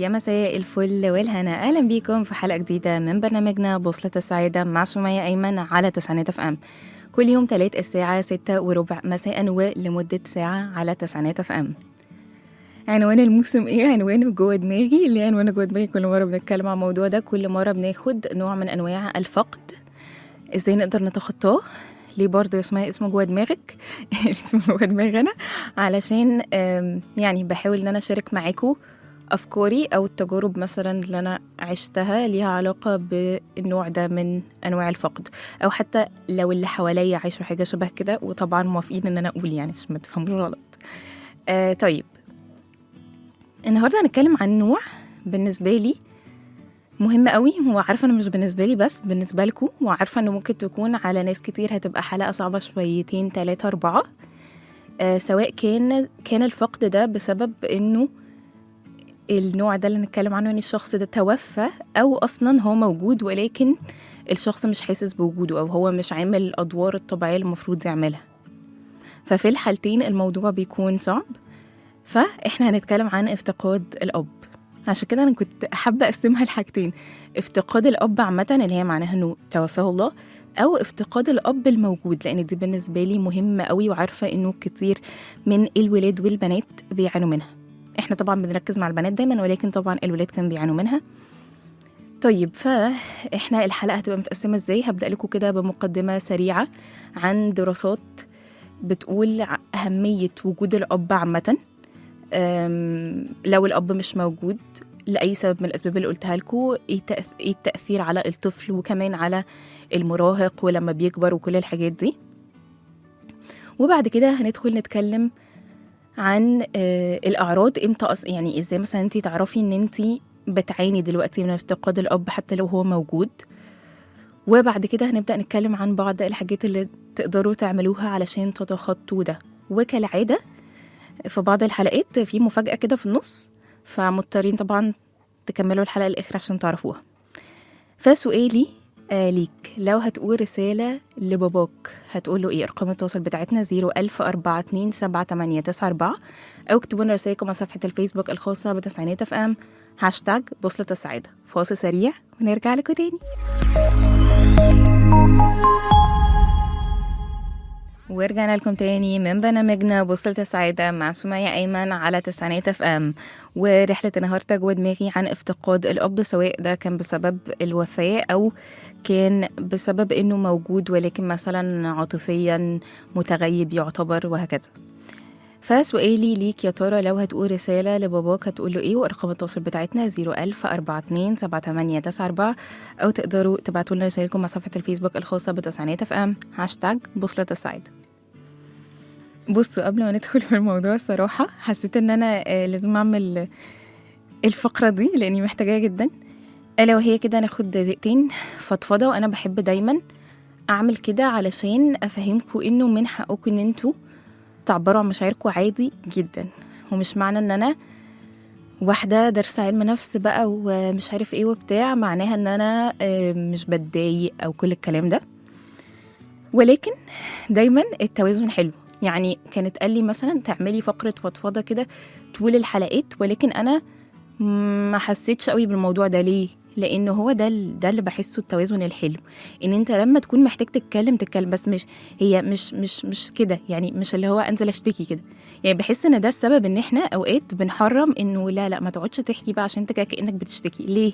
يا مساء الفل والهنا، أهلا بيكم في حلقة جديدة من برنامجنا بوصلة السعادة مع سمية أيمن على تسعينات اف ام. كل يوم تلات الساعة 6:15 مساء ولمدة ساعة على تسعينات اف ام. عنوان الموسم ايه؟ عنوانه جوه دماغي، اللي عنوانه جوه دماغي. كل مرة بنتكلم عن الموضوع ده، كل مرة بناخد نوع من أنواع الفقد، ازاي نقدر نتخطاه. ليه برضه اسمه جوه دماغك اسمه جوه دماغنا علشان يعني بحاول ان انا اشارك معاكم افكاري او التجارب مثلا اللي انا عشتها ليها علاقه بالنوع ده من انواع الفقد، او حتى لو اللي حواليا عايشوا حاجه شبه كده، وطبعا موافقين ان انا اقول يعني عشان ما تفهموش غلط. طيب، النهارده هنتكلم عن نوع بالنسبه لي مهم قوي، وعارفه انه مش بالنسبه لي بس، بالنسبه لكم، وعارفه انه ممكن تكون على ناس كتير هتبقى حلقه صعبه شويتين 3 4. سواء كان الفقد ده بسبب انه النوع ده اللي نتكلم عنه، يعني الشخص ده توفى، او اصلا هو موجود ولكن الشخص مش حاسس بوجوده، او هو مش عامل الادوار الطبيعيه اللي المفروض يعملها. ففي الحالتين الموضوع بيكون صعب. فاحنا هنتكلم عن افتقاد الاب. عشان كده انا كنت حابه اقسمها لحاجتين: افتقاد الاب عامه اللي هي معناها انه توفاه الله، او افتقاد الاب الموجود، لان دي بالنسبه لي مهمه قوي، وعارفه انه كتير من الولاد والبنات بيعانوا منها. احنا طبعا بنركز مع البنات دايما، ولكن طبعا الولاد كانوا بيعانوا منها. طيب، فاحنا الحلقه هتبقى متقسمه ازاي؟ هبدا لكم كده بمقدمه سريعه عن دراسات بتقول اهميه وجود الاب عامه. لو الأب مش موجود لأي سبب من الأسباب اللي قلتها لكم، إيه التأثير على الطفل، وكمان على المراهق ولما بيكبر وكل الحاجات دي. وبعد كده هندخل نتكلم عن الأعراض، إمتى يعني إزاي مثلا أنتي تعرفي إن أنتي بتعاني دلوقتي من افتقاد الأب حتى لو هو موجود. وبعد كده هنبدأ نتكلم عن بعض الحاجات اللي تقدروا تعملوها علشان تتخطوا ده. وكالعادة في بعض الحلقات في مفاجأة كده في النص، فمضطرين طبعا تكملوا الحلقة الآخر عشان تعرفوها. فسؤالي ليك، لو هتقول رسالة لباباك هتقوله ايه؟ ارقام التواصل بتاعتنا 010427894، او اكتبوا لنا رسائلكم على صفحة الفيسبوك الخاصة بتسعينات اف ام #بوصلة السعادة. فاصل سريع ونرجع لكم تاني. ورجعنا لكم تاني من برنامجنا بوصلة السعادة مع سمية أيمن على تسعينات اف ام. ورحلة النهاردة جوه دماغي عن افتقاد الأب، سواء ده كان بسبب الوفاة أو كان بسبب إنه موجود ولكن مثلا عاطفيا متغيب يعتبر، وهكذا. فسؤالي ليك، يا ترى لو هتقول رسالة لباباك هتقوله ايه؟ وارقام التواصل بتاعتنا 010427894، او تقدروا تبعتوا لنا رسائلكم على صفحة الفيسبوك الخاصة بتسعينات اف ام #بوصلة السعادة. بصوا، قبل ما ندخل في الموضوع الصراحة حسيت ان انا لازم اعمل الفقرة دي لاني محتاجاها جدا، الا وهي كده ناخد دقيقتين فضفضة. وانا بحب دايما اعمل كده علشان افهمكم انه من حقكم ان انتوا تعبروا عن مشاعركم عادي جدا. ومش معنى ان انا واحدة دارسة علم نفس بقى ومش عارف ايه وبتاع معناها ان انا مش بتضايق او كل الكلام ده، ولكن دايما التوازن حلو. يعني كانت قال لي مثلا تعملي فقرة فضفضة كده طول الحلقات، ولكن انا ما حسيتش قوي بالموضوع ده. ليه؟ لانه هو ده اللي بحسه التوازن الحلو، ان انت لما تكون محتاج تتكلم بس مش كده، يعني مش اللي هو انزل اشتكي كده. يعني بحس ان ده السبب ان احنا اوقات بنحرم انه لا ما تقعدش تحكي بقى عشان انت كأنك بتشتكي. ليه؟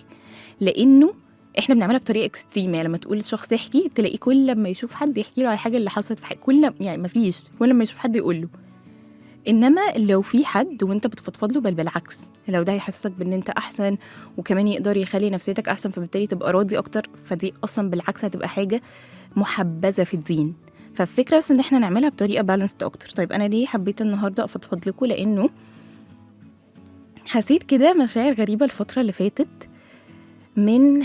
لانه احنا بنعملها بطريقه اكستريم. يعني لما تقول لشخص يحكي، تلاقيه كل لما يشوف حد يحكي له على حاجه اللي حصلت في حاجه، يعني ما فيش، كل لما يشوف حد يقول له. انما لو في حد وانت بتفضفض له، بل بالعكس، لو ده هيحسسك بان انت احسن، وكمان يقدر يخلي نفسيتك احسن، فبالتالي تبقى راضي اكتر، فدي اصلا بالعكس هتبقى حاجه محبذه في الدين. فالفكره بس ان احنا نعملها بطريقه بالانسد اكتر. طيب، انا ليه حبيت النهارده افضفض لكم؟ لانه حسيت كده مشاعر غريبه الفتره اللي فاتت. من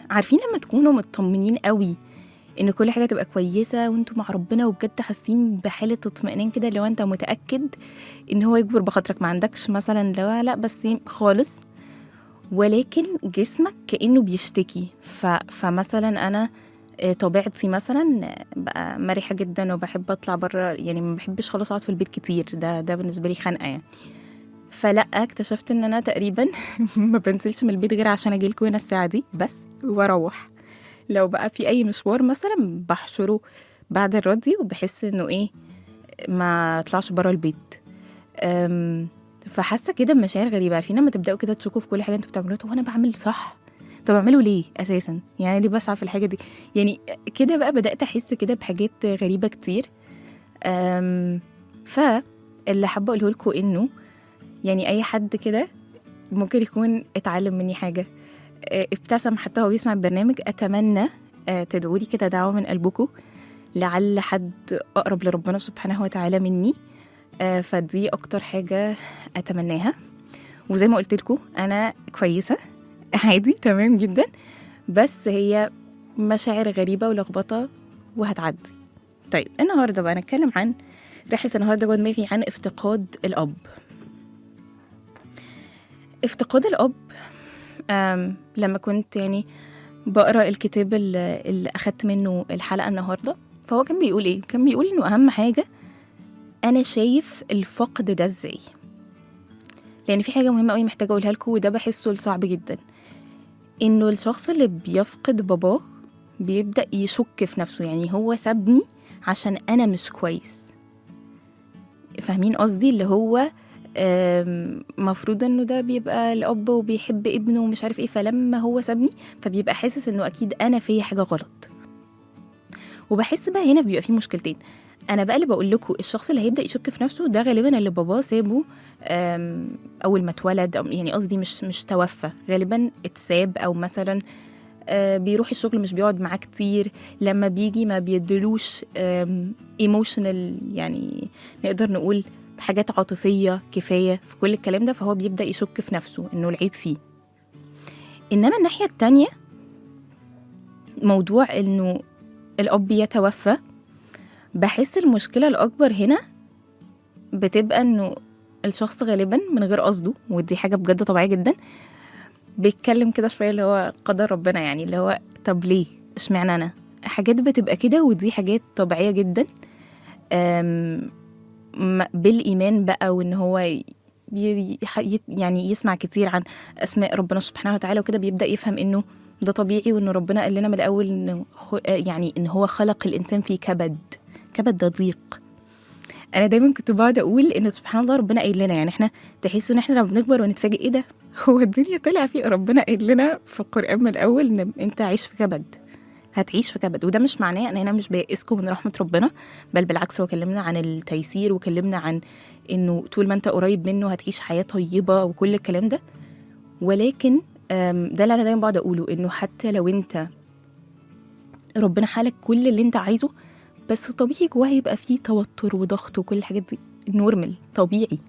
عارفين لما تكونوا مطمنين قوي ان كل حاجه تبقى كويسه وانتوا مع ربنا، وبجد حاسين بحاله اطمئنان كده، لو انت متاكد ان هو يكبر بخاطرك، ما عندكش مثلا لا بس خالص، ولكن جسمك كانه بيشتكي. فمثلا انا طبيعتي مثلا بقى مرحه جدا وبحب اطلع بره، يعني ما بحبش خالص اقعد في البيت كتير، ده بالنسبه لي خنقه يعني. فلا اكتشفت ان انا تقريبا ما بنزلش من البيت غير عشان اجيلكوا هنا الساعه دي بس واروح. لو بقى في اي مشوار مثلا بحشره بعد الراديو وبحس انه ايه ما اطلعش بره البيت. فحاسه كده بمشاعر غريبه. عارفين لما تبداوا كده تشكوا في كل حاجه انتوا بتعملوها، طب انا بعمل صح؟ طب اعمله ليه اساسا؟ يعني ليه بسعى في الحاجه دي؟ يعني كده بقى بدات احس كده بحاجات غريبه كتير. فاللي حابه اقوله لكم انه يعني اي حد كده ممكن يكون اتعلم مني حاجه، ابتسم حتى هو بيسمع البرنامج. اتمنى تدعوا لي كده دعوه من قلبكم لعل حد اقرب لربنا سبحانه وتعالى مني. فدي اكتر حاجه اتمناها. وزي ما قلت لكم انا كويسه عادي تمام جدا، بس هي مشاعر غريبه ولخبطه وهتعدي. طيب النهارده بقى نتكلم عن رحله النهارده جوه دماغي عن افتقاد الاب. افتقاد الاب، لما كنت يعني بقرا الكتاب اللي اخدت منه الحلقه النهارده، فهو كان بيقول ايه؟ كان بيقول انه اهم حاجه انا شايف الفقد ده ازاي. لان في حاجه مهمه قوي محتاجه اقولها لكم، وده بحسه صعب جدا، انه الشخص اللي بيفقد باباه بيبدا يشك في نفسه. يعني هو سابني عشان انا مش كويس. فاهمين قصدي؟ اللي هو مفروض انه ده بيبقى الاب وبيحب ابنه ومش عارف ايه، فلما هو سابني فبيبقى حاسس انه اكيد انا فيا حاجه غلط. وبحس بقى هنا بيبقى فيه مشكلتين. انا بقى اللي بقول لكم الشخص اللي هيبدا يشك في نفسه ده غالبا اللي باباه سابه اول ما اتولد، أو يعني قصدي مش توفى، غالبا اتساب، او مثلا بيروح الشغل مش بيقعد معاه كتير، لما بيجي ما بيدلوش ايموشنال، يعني نقدر نقول حاجات عاطفيه كفايه في كل الكلام ده، فهو بيبدا يشك في نفسه انه العيب فيه. انما الناحيه التانية موضوع انه الاب يتوفى، بحس المشكله الاكبر هنا بتبقى انه الشخص غالبا من غير قصده، ودي حاجه بجد طبيعيه جدا، بيتكلم كده شويه اللي هو قدر ربنا، يعني اللي هو طب ليه اشمعنى انا؟ حاجات بتبقى كده، ودي حاجات طبيعيه جدا. بالايمان بقى، وان هو يعني يسمع كتير عن اسماء ربنا سبحانه وتعالى وكده، بيبدا يفهم انه ده طبيعي، وان ربنا قال لنا من الاول انه يعني ان هو خلق الانسان في كبد ده ضيق. انا دايما كنت بقعد اقول ان سبحان الله ربنا قايل لنا، يعني احنا تحسوا ان احنا لما بنكبر ونتفاجئ ايه ده، هو الدنيا طلع فيه ربنا قايل لنا في القران من الاول ان انت عايش في كبد، هتعيش في كبد. وده مش معناه ان انا مش بيئسكم من رحمه ربنا، بل بالعكس، هو كلمنا عن التيسير، وكلمنا عن انه طول ما انت قريب منه هتعيش حياه طيبه وكل الكلام ده. ولكن ده اللي انا دايما بقعد اقوله، انه حتى لو انت ربنا حالك كل اللي انت عايزه، بس طبيعي جواه يبقى فيه توتر وضغط وكل الحاجات دي، نورمال طبيعي.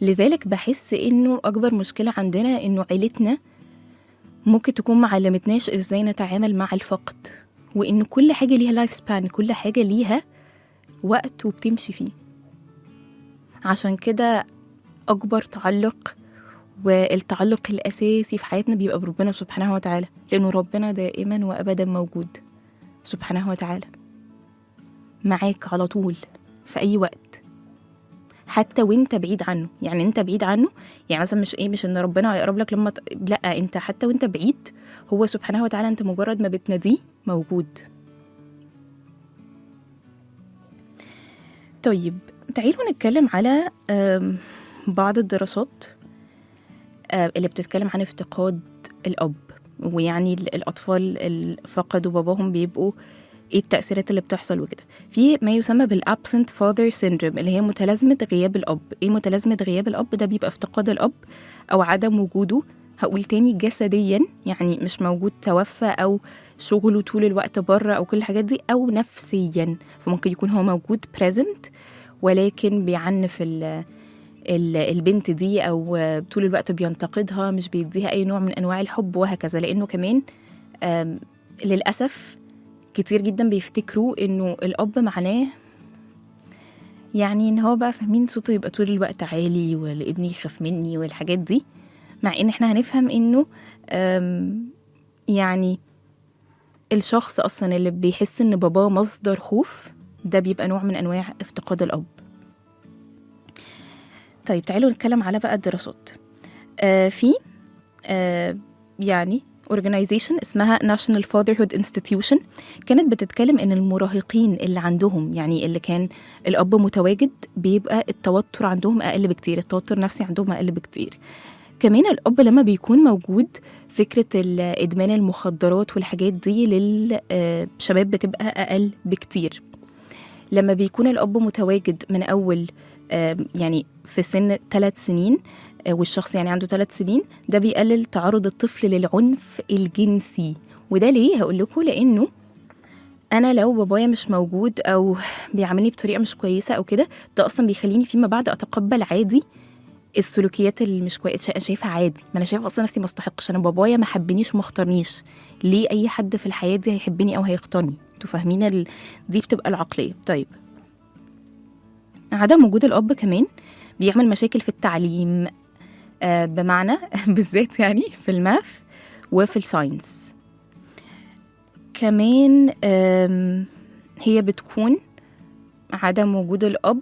لذلك بحس انه اكبر مشكله عندنا انه عيلتنا ممكن تكون معلمتناش ازاي نتعامل مع الفقد، وان كل حاجه ليها لايف سبان، كل حاجه ليها وقت وبتمشي فيه. عشان كده اكبر تعلق والتعلق الاساسي في حياتنا بيبقى بربنا سبحانه وتعالى، لانه ربنا دائما وابدا موجود سبحانه وتعالى معاك على طول في اي وقت، حتى وانت بعيد عنه. يعني انت بعيد عنه، يعني مثلا مش ان ربنا هيقرب لك لما لا، انت حتى وانت بعيد هو سبحانه وتعالى انت مجرد ما بتناديه موجود. طيب تعالوا نتكلم على بعض الدراسات اللي بتتكلم عن افتقاد الاب، ويعني الاطفال اللي فقدوا باباهم بيبقوا ايه التأثيرات اللي بتحصل وكده. في ما يسمى بالabsent father syndrome، اللي هي متلازمة غياب الأب. ايه متلازمة غياب الأب؟ ده بيبقى افتقاد الأب أو عدم وجوده، هقول تاني جسديا، يعني مش موجود، توفى، أو شغله طول الوقت بره، أو كل الحاجات دي، أو نفسيا. فممكن يكون هو موجود present ولكن بيعنف البنت دي، أو طول الوقت بينتقدها، مش بيديها أي نوع من أنواع الحب وهكذا. لأنه كمان للأسف كتير جدا بيفتكروا انه الاب معناه يعني ان هو بقى فاهمين صوته يبقى طول الوقت عالي، والابن يخاف مني والحاجات دي، مع ان احنا هنفهم انه يعني الشخص اصلا اللي بيحس ان باباه مصدر خوف، ده بيبقى نوع من انواع افتقاد الاب. طيب تعالوا نتكلم على بقى الدراسات. في يعني organization اسمها National Fatherhood Institution كانت بتتكلم ان المراهقين اللي عندهم، يعني اللي كان الاب متواجد، بيبقى التوتر عندهم اقل بكتير، التوتر النفسي عندهم اقل بكتير. كمان الاب لما بيكون موجود، فكرة ادمان المخدرات والحاجات دي للشباب بتبقى اقل بكتير. لما بيكون الاب متواجد من اول يعني في سن 3 سنين، والشخص يعني عنده 3 سنين، ده بيقلل تعرض الطفل للعنف الجنسي. وده ليه؟ هقول لكم. لانه انا لو بابايا مش موجود او بيعاملني بطريقه مش كويسه او كده، ده اصلا بيخليني فيما بعد اتقبل عادي السلوكيات اللي مش كويسه، شايفها عادي. ما انا شايفه اصلا نفسي ما استحقش، انا بابايا ما حبنيش وما اختارنيش، ليه اي حد في الحياه دي هيحبني او هيختارني؟ انتوا فاهمين دي بتبقى العقليه. طيب عدم وجود الاب كمان بيعمل مشاكل في التعليم، بمعنى بالذات يعني في الماث وفي الساينس. كمان هي بتكون عدم وجود الأب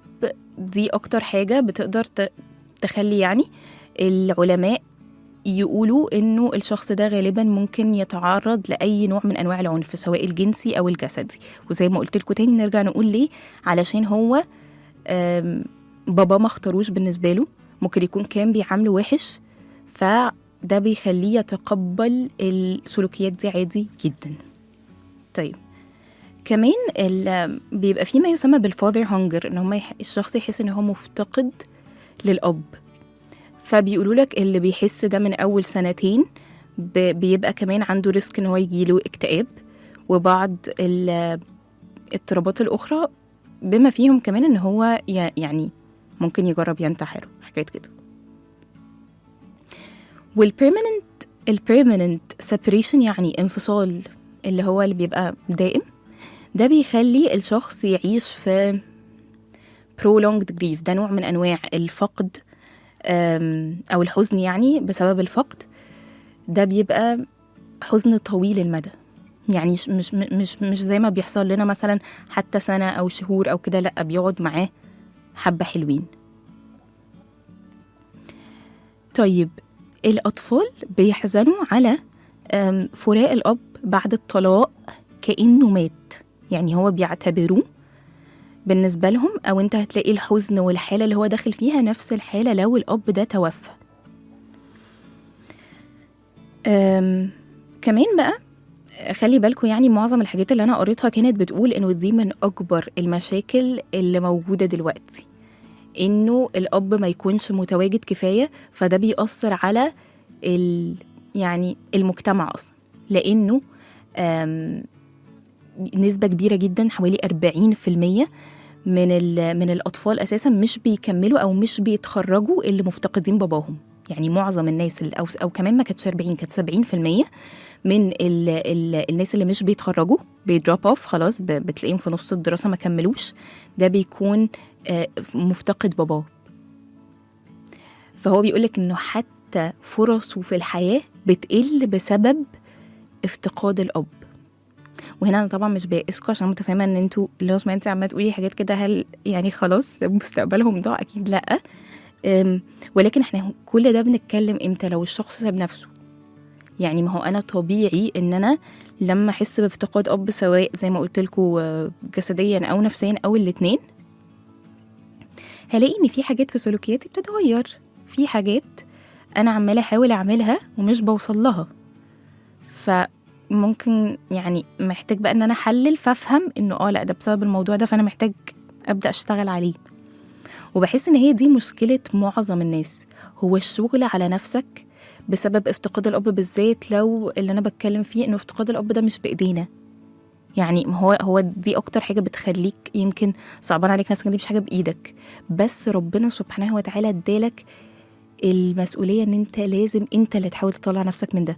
دي أكتر حاجة بتقدر تخلي يعني العلماء يقولوا إنه الشخص ده غالبا ممكن يتعرض لأي نوع من أنواع العنف، سواء الجنسي أو الجسدي. وزي ما قلت لكم تاني نرجع نقول ليه، علشان هو بابا ما اختاروش بالنسبة له، ممكن يكون كان بيعامله وحش، فده بيخليه يتقبل السلوكيات دي عادي جدا. طيب كمان بيبقى فيه ما يسمى بالفاذر هانجر، ان هم الشخص يحس ان هو مفتقد للأب. فبيقولوا لك اللي بيحس ده من اول 2 سنين بيبقى كمان عنده ريسك ان هو يجيله اكتئاب وبعض الاضطرابات الاخرى، بما فيهم كمان ان هو يعني ممكن يجرب ينتحر، حاجات كده. والبيرمننت سيبريشن، يعني انفصال اللي هو اللي بيبقى دائم، ده بيخلي الشخص يعيش في prolonged grief. ده نوع من انواع الفقد او الحزن يعني بسبب الفقد. ده بيبقى حزن طويل المدى، يعني مش زي ما بيحصل لنا مثلا حتى 1 سنة او شهور او كده، لا بيقعد معاه حبة حلوين. طيب الأطفال بيحزنوا على فراق الأب بعد الطلاق كأنه مات، يعني هو بيعتبروه بالنسبة لهم، أو أنت هتلاقي الحزن والحالة اللي هو داخل فيها نفس الحالة لو الأب ده توفى. كمان بقى خلي بالكم، يعني معظم الحاجات اللي أنا قريتها كانت بتقول إنه دي من أكبر المشاكل اللي موجودة دلوقتي، إنه الأب ما يكونش متواجد كفاية، فده بيأثر على يعني المجتمع أصلا. لأنه نسبة كبيرة جدا، حوالي 40% من الأطفال أساسا مش بيكملوا أو مش بيتخرجوا اللي مفتقدين باباهم. يعني معظم الناس أو كمان ما كانت 40، كانت 70% من الناس اللي مش بيتخرجوا بيدروب اوف خلاص، بتلاقيهم في نص الدراسة ما كملوش، ده بيكون مفتقد باباه. فهو بيقولك إنه حتى فرصه في الحياة بتقل بسبب افتقاد الأب. وهنا أنا طبعا مش بيأسكوا، عشان متفاهمة إن انتوا لو سمعتي عمالة تقولي حاجات كده، هل يعني خلاص مستقبلهم ضاع؟ أكيد لأ. ولكن احنا كل ده بنتكلم امتى؟ لو الشخص ساب نفسه. يعني ما هو أنا طبيعي إن أنا لما أحس بافتقاد أب، سواء زي ما قلت لكم جسديا أو نفسيا أو الاتنين، هلاقي إن في حاجات في سلوكياتي بتتغير، في حاجات أنا عمالة أحاول أعملها ومش بوصل لها. فممكن يعني محتاج بقى إن أنا أحلل فأفهم إنه لأ ده بسبب الموضوع ده، فأنا محتاج أبدأ أشتغل عليه. وبحس إن هي دي مشكلة معظم الناس، هو الشغل على نفسك بسبب افتقاد الأب، بالذات لو اللي أنا بتكلم فيه إنه افتقاد الأب ده مش بإيدينا. يعني هو دي أكتر حاجة بتخليك يمكن صعبان عليك نفسك، دي مش حاجة بإيدك، بس ربنا سبحانه وتعالى ادالك المسؤولية إن أنت لازم أنت اللي تحاول تطلع نفسك من ده.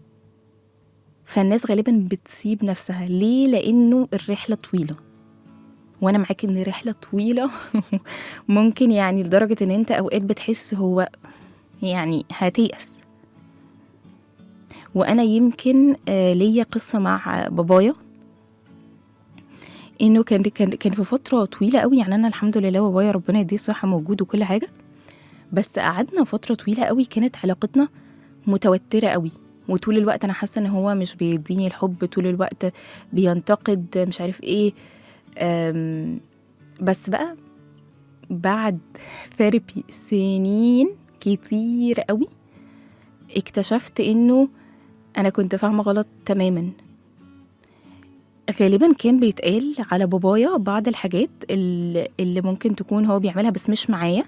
فالناس غالبا بتسيب نفسها ليه؟ لأنه الرحلة طويلة، وأنا معاك إن رحلة طويلة ممكن يعني لدرجة إن أنت أوقات بتحس هو يعني هتيأس. وأنا يمكن ليا قصة مع بابايا، إنه كان في فترة طويلة قوي، يعني أنا الحمد لله بابايا ربنا يديه الصحة موجود وكل حاجة، بس قعدنا فترة طويلة قوي كانت علاقتنا متوترة قوي، وطول الوقت أنا حاسة إن هو مش بيديني الحب، طول الوقت بينتقد مش عارف إيه. بس بقى بعد ثيرابي سنين كتير قوي اكتشفت إنه أنا كنت فاهمة غلط تماما. غالبا كان بيتقال على بابايا بعض الحاجات اللي ممكن تكون هو بيعملها بس مش معايا،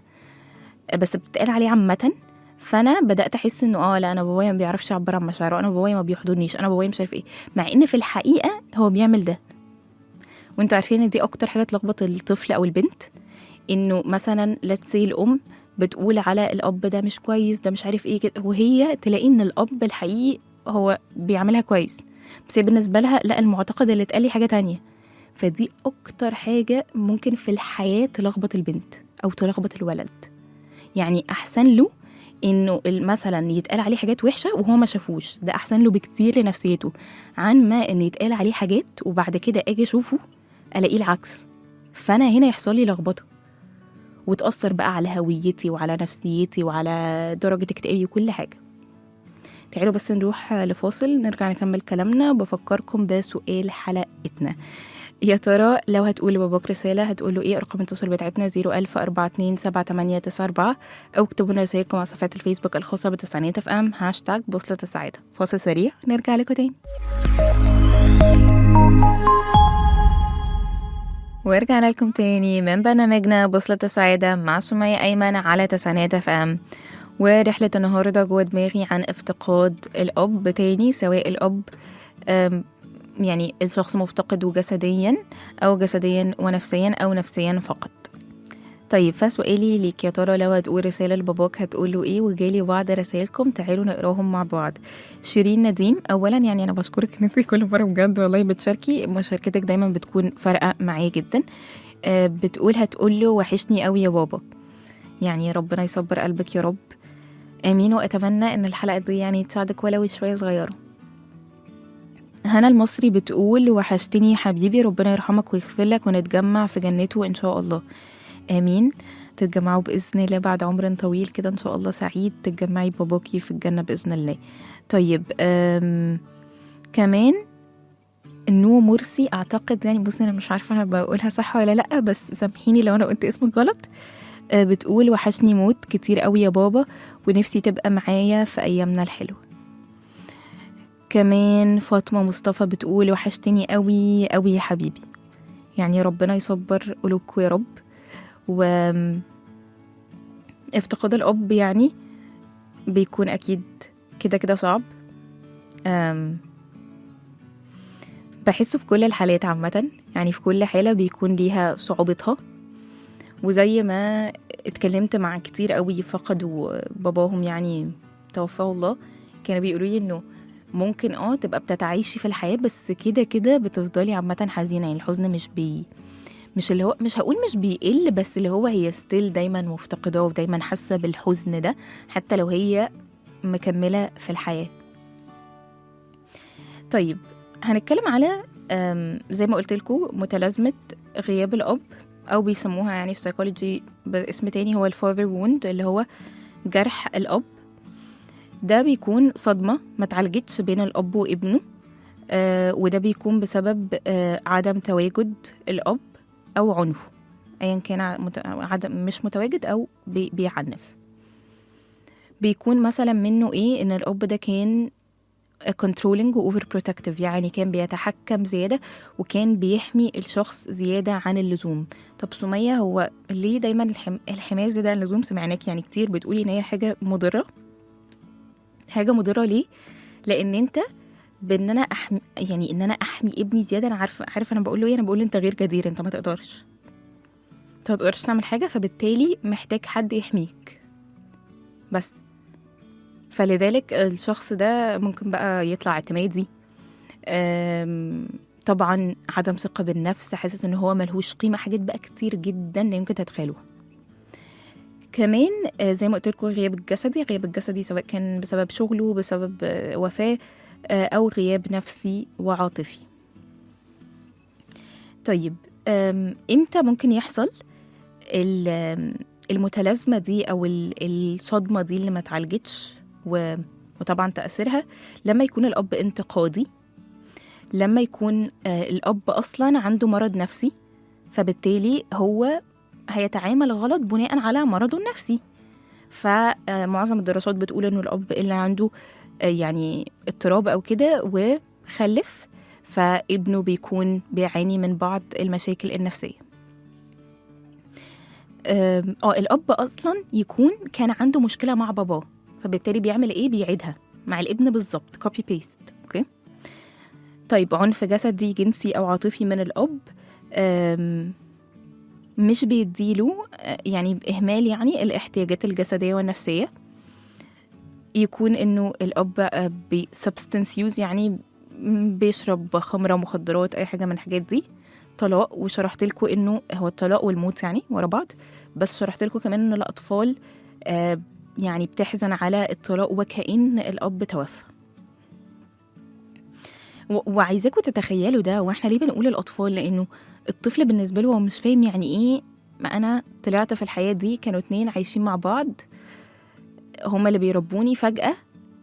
بس بتتقال عليه عامة. فانا بدات احس انه لا، انا بابايا ما بيعرفش يعبر عن مشاعره، انا بابايا ما بيحضنيش، انا بابايا مش عارف ايه، مع ان في الحقيقه هو بيعمل ده. وانتوا عارفين ان دي اكتر حاجه تلخبط الطفل او البنت، انه مثلا let's say الام بتقول على الاب ده مش كويس، ده مش عارف ايه كده، وهي تلاقي ان الاب الحقيقي هو بيعملها كويس، بس هي بالنسبه لها لا، المعتقد اللي اتقال لي حاجه تانية. فدي اكتر حاجه ممكن في الحياه تلخبط البنت او تلخبط الولد. يعني احسن له انه مثلا يتقال عليه حاجات وحشه وهو ما شافوش، ده احسن له بكتير لنفسيته، عن ما ان يتقال عليه حاجات وبعد كده اجي اشوفه الاقيه العكس. فانا هنا يحصل لي لخبطه وتاثر بقى على هويتي وعلى نفسيتي وعلى درجه اكتئابي وكل حاجه. تعالوا بس نروح لفاصل، نرجع نكمل كلامنا. بفكركم بسؤال حلقتنا، يا ترى لو هتقول لباباك رسالة هتقوله ايه؟ ارقام التواصل بتاعتنا 010427894، او اكتبوا لنا رسائلكم على صفحات الفيسبوك الخاصة بتسعينات اف ام #بوصلة السعادة. فاصل سريع نرجع لكم تاني. ورجعنا لكم تاني من برنامجنا بوصلة السعادة مع سمية أيمن على تسعينات اف ام. ورحلة النهاردة جوه دماغي عن افتقاد الأب تاني، سواء الأب يعني الشخص مفتقده جسديا أو جسديا ونفسيا أو نفسيا فقط. طيب فسؤالي ليك، يا ترى لو هتقول رسالة لباباك هتقوله ايه؟ وجالي بعض رسائلكم، تعالوا نقراهم مع بعض. شيرين نديم، أولا يعني أنا بشكرك إن انتي كل مرة بجد والله بتشاركي، مشاركتك دايما بتكون فارقة معايا جدا. بتقول هتقوله وحشني قوي يا بابا، يعني ربنا يصبر قلبك يا رب، آمين. وأتمنى إن الحلقة دي يعني تساعدك ولو شوية صغيرة. هنا المصري بتقول وحشتني يا حبيبي، ربنا يرحمك ويغفر لك ونتجمع في جنته إن شاء الله، آمين. تتجمعوا بإذن الله بعد عمر طويل كده إن شاء الله سعيد، تتجمعي باباكي في الجنة بإذن الله. طيب كمان نو مرسي أعتقد، يعني بصي أنا مش عارفة أنا بقولها صح ولا لأ، بس سامحيني لو أنا قلت اسمك غلط. بتقول وحشني موت كتير قوي يا بابا، ونفسي تبقى معايا في أيامنا الحلوة. كمان فاطمة مصطفى بتقول وحشتني قوي قوي يا حبيبي، يعني ربنا يصبر قلوبكم يا رب. وافتقاد الأب يعني بيكون أكيد كده كده صعب، بحسه في كل الحالات عامة، يعني في كل حالة بيكون ليها صعوبتها. وزي ما اتكلمت مع كتير قوي فقدوا باباهم، يعني توفاه الله، كانوا بيقولوا لي انه ممكن تبقى بتتعايشي في الحياة بس كده كده بتفضلي عامة حزينة. يعني الحزن مش اللي هو، مش هقول مش بيقل، بس اللي هو هي ستيل دايما مفتقداه ودايما حاسة بالحزن ده حتى لو هي مكملة في الحياة. طيب هنتكلم على زي ما قلت لكم متلازمة غياب الأب، أو بيسموها يعني في سايكولوجي باسم تاني هو الفاذر ووند، اللي هو جرح الأب. ده بيكون صدمة ما تعالجتش بين الأب وابنه، وده بيكون بسبب عدم تواجد الأب أو عنفه، أيا كان عدم مش متواجد أو بيعنف. بيكون مثلا منه إيه؟ إن الأب ده كان controlling و overprotective، يعني كان بيتحكم زيادة وكان بيحمي الشخص زيادة عن اللزوم. طب سمية، هو ليه دايما الحماية زيادة عن اللزوم؟ سمعناك يعني كتير بتقولي إن هي حاجة مضرة. حاجة مضرة ليه؟ لأن أنت بان انا احمي، يعني ان انا احمي ابني زياده، انا عارفه انا بقول له ايه؟ انا بقول له انت غير جدير، انت ما تقدرش تعمل حاجه، فبالتالي محتاج حد يحميك بس. فلذلك الشخص ده ممكن بقى يطلع اعتمادي، طبعا عدم ثقه بالنفس، حاسس ان هو ملهوش قيمه، حاجات بقى كتير جدا يمكن تتخيلوها. كمان زي ما قلت لكم غياب الجسدي سواء كان بسبب شغله، بسبب وفاه، أو غياب نفسي وعاطفي. طيب إمتى ممكن يحصل المتلازمة دي أو الصدمة دي اللي ما اتعالجتش وطبعا تأثيرها لما يكون الأب انتقادي، لما يكون الأب أصلا عنده مرض نفسي، فبالتالي هو هيتعامل غلط بناء على مرضه النفسي. فمعظم الدراسات بتقول إنه الأب اللي عنده يعني اضطراب أو كده وخلف، فابنه بيكون بيعاني من بعض المشاكل النفسية. الأب أصلا يكون كان عنده مشكلة مع باباه، فبالتالي بيعمل إيه؟ بيعيدها مع الابن بالظبط، كوبي بيست. أوكي. طيب عنف جسدي جنسي أو عاطفي من الأب، مش بيديله يعني بإهمال يعني الاحتياجات الجسدية والنفسية. يكون إنه الأب بسبستنس يوز، يعني بيشرب خمرة، مخدرات، أي حاجة من الحاجات دي. طلاق، وشرحت لكم إنه هو الطلاق والموت يعني ورا بعض، بس شرحت لكم كمان إن الأطفال يعني بتحزن على الطلاق وكأن الأب توفى. وعايزاكم تتخيلوا ده. واحنا ليه بنقول الأطفال؟ لأنه الطفل بالنسبة له هو مش فاهم يعني إيه ما أنا طلعت في الحياة دي كانوا 2 عايشين مع بعض، هما اللي بيربوني، فجأة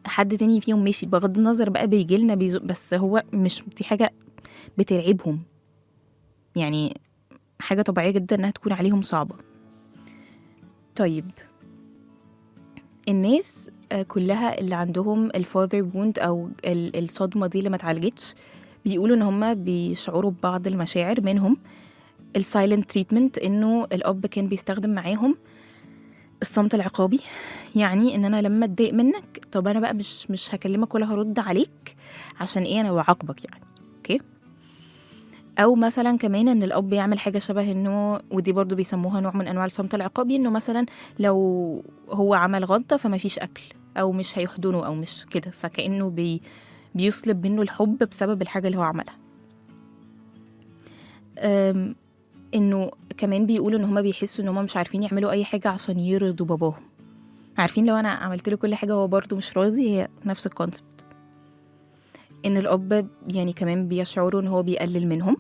حد تاني فيهم مشي، بغض النظر بقى بيجيلنا بس هو مش دي حاجة بترعبهم، يعني حاجة طبيعية جدا إنها تكون عليهم صعبة. طيب الناس كلها اللي عندهم الفاذر ووند أو الصدمة دي اللي ما اتعالجتش بيقولوا إن هما بيشعروا ببعض المشاعر، منهم السايلنت تريتمنت، إنه الأب كان بيستخدم معاهم الصمت العقابي. يعني إن أنا لما أتضايق منك، طب أنا بقى مش هكلمك ولا هرد عليك، عشان إيه؟ أنا بعاقبك يعني. أوكي. أو مثلا كمان إن الأب يعمل حاجة شبه إنه، ودي برضو بيسموها نوع من أنواع الصمت العقابي، إنه مثلا لو هو عمل غلطة فما فيش أكل، أو مش هيحضنه، أو مش كده، فكأنه بيسلب منه الحب بسبب الحاجة اللي هو عملها. إنه كمان بيقولوا إن هما بيحسوا إن هما مش عارفين يعملوا أي حاجة عشان يرضوا باباهم. عارفين لو أنا عملت له كل حاجة هو برضو مش راضي، هي نفس الكونسبت. إن الأب يعني كمان بيشعروا إن هو بيقلل منهم،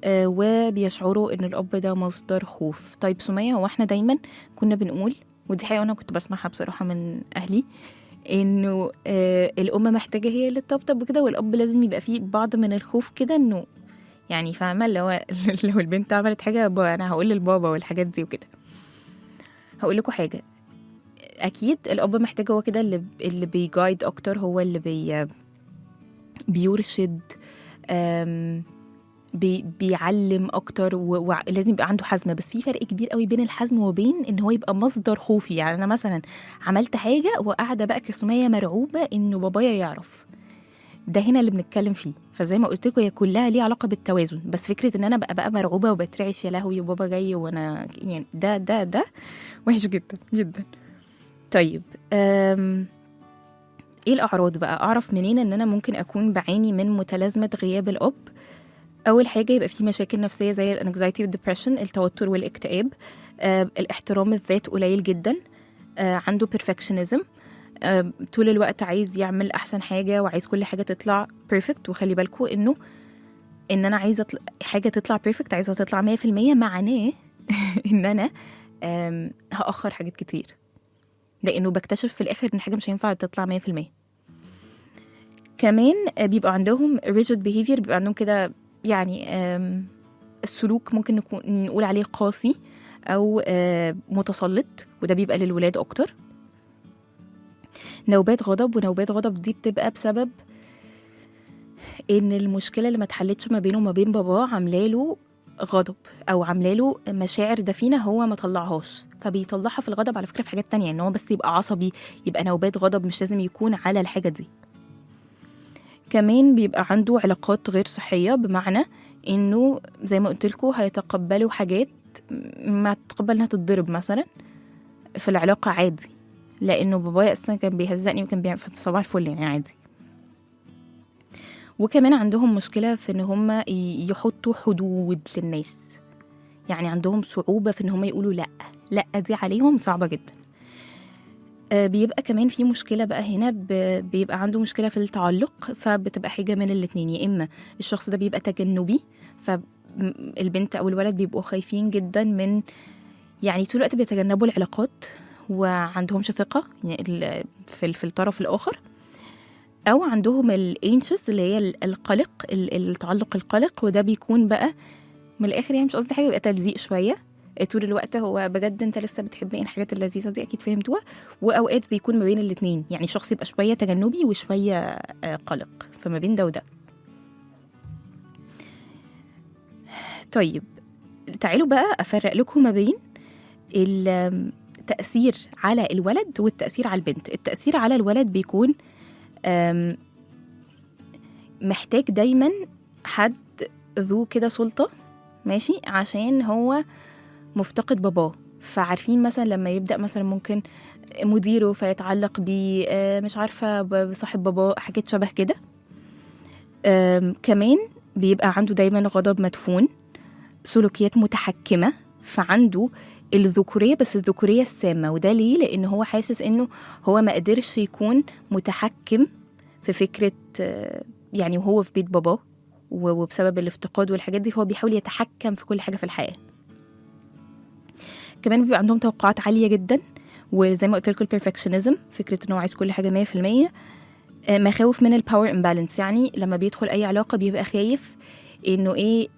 وبيشعروا إن الأب ده مصدر خوف. طيب سمية، هو احنا دايما كنا بنقول، ودي حقيقة أنا كنت بسمعها بصراحة من أهلي، إنه الأم محتاجة هي اللي تطبطب وكده، والأب لازم يبقى فيه بعض من الخوف كده، إنه يعني فاهمة اللي هو لو البنت عملت حاجة أنا هقول للبابا والحاجات دي وكده. هقول لكم حاجة، أكيد الأب محتاج هو كده اللي بيجايد أكتر، هو اللي بيرشد، بيعلم اكتر، ولازم يبقى عنده حزم. بس في فرق كبير قوي بين الحزم وبين ان هو يبقى مصدر خوفي. يعني انا مثلا عملت حاجه وقاعده بقى كسميه مرعوبه انه بابايا يعرف، ده هنا اللي بنتكلم فيه. فزي ما قلت لكم هي كلها ليها علاقه بالتوازن، بس فكره ان انا بقى مرعوبه وبترعش يا لهوي وبابا جاي وانا يعني ده وحش جدا جدا. طيب ايه الاعراض بقى؟ اعرف منين ان انا ممكن اكون بعاني من متلازمه غياب الاب؟ أول حاجة يبقى في مشاكل نفسية زي الانكزايتي والدبريشن، التوتر والاكتئاب. الاحترام الذات قليل جدا. عنده perfectionism، طول الوقت عايز يعمل أحسن حاجة وعايز كل حاجة تطلع perfect. وخلي بالكو إن أنا عايزة حاجة تطلع perfect، عايزة تطلع 100%، معناه إن أنا هأخر حاجات كتير، لأنه بكتشف في الآخر إن حاجة مش هينفع تطلع 100%. كمان بيبقى عندهم rigid behavior، بيبقى عندهم كده يعني السلوك ممكن نقول عليه قاسي أو متسلط، وده بيبقى للولاد أكتر. نوبات غضب، ونوبات غضب دي بتبقى بسبب إن المشكلة اللي ما اتحلتش ما بينه وما بين باباه عاملاله غضب، أو عاملاله مشاعر دفينة هو ما طلعهاش، فبيطلعها في الغضب. على فكرة في حاجات تانية، إن هو بس يبقى عصبي يبقى نوبات غضب، مش لازم يكون على الحاجة دي. كمان بيبقى عنده علاقات غير صحية، بمعنى إنه زي ما قلت لكم هيتقبلوا حاجات ما تقبل إنها تتضرب مثلا في العلاقة عادي، لأنه بابايا أصلا كان بيهزقني وكان بيعمل صباح الفل يعني عادي. وكمان عندهم مشكلة في إن هم يحطوا حدود للناس، يعني عندهم صعوبة في إن هم يقولوا لأ دي عليهم صعبة جدا. بيبقى كمان في مشكلة بقى هنا، بيبقى عنده مشكلة في التعلق، فبتبقى حاجة من الاتنين، يا إما الشخص ده بيبقى تجنبي، فالبنت أو الولد بيبقوا خايفين جدا من يعني طول الوقت بيتجنبوا العلاقات وعندهمش ثقة يعني في الطرف الآخر، أو عندهم الانشس اللي هي القلق، التعلق القلق، وده بيكون بقى من الآخر يعني مش قصدي حاجة، بيبقى تلزيق شوية طول الوقت. هو بجد انت لسه بتحبني، الحاجات اللذيذة دي أكيد فهمتوها. وأوقات بيكون ما بين الاتنين، يعني شخص يبقى شوية تجنبي وشوية قلق، فما بين ده وده. طيب تعالوا بقى أفرق لكم ما بين التأثير على الولد والتأثير على البنت. التأثير على الولد بيكون محتاج دايما حد ذو كده سلطة، ماشي، عشان هو مفتقد باباه. فعارفين مثلا لما يبدأ مثلا ممكن مديره فيتعلق ب مش عارفة بصاحب باباه، حاجات شبه كده. كمان بيبقى عنده دايما غضب مدفون، سلوكيات متحكمة، فعنده الذكورية، بس الذكورية السامة. وده ليه؟ لأنه هو حاسس إنه هو ما قدرش يكون متحكم في فكرة يعني وهو في بيت باباه، وبسبب الافتقاد والحاجات دي هو بيحاول يتحكم في كل حاجة في الحياة. كمان بيبقى عندهم توقعات عالية جدا، وزي ما قلت لكم البرفكشنزم، فكرة إنه عايز كل حاجة 100%. مخاوف من الباور امبالانس، يعني لما بيدخل أي علاقة بيبقى خايف إنه إيه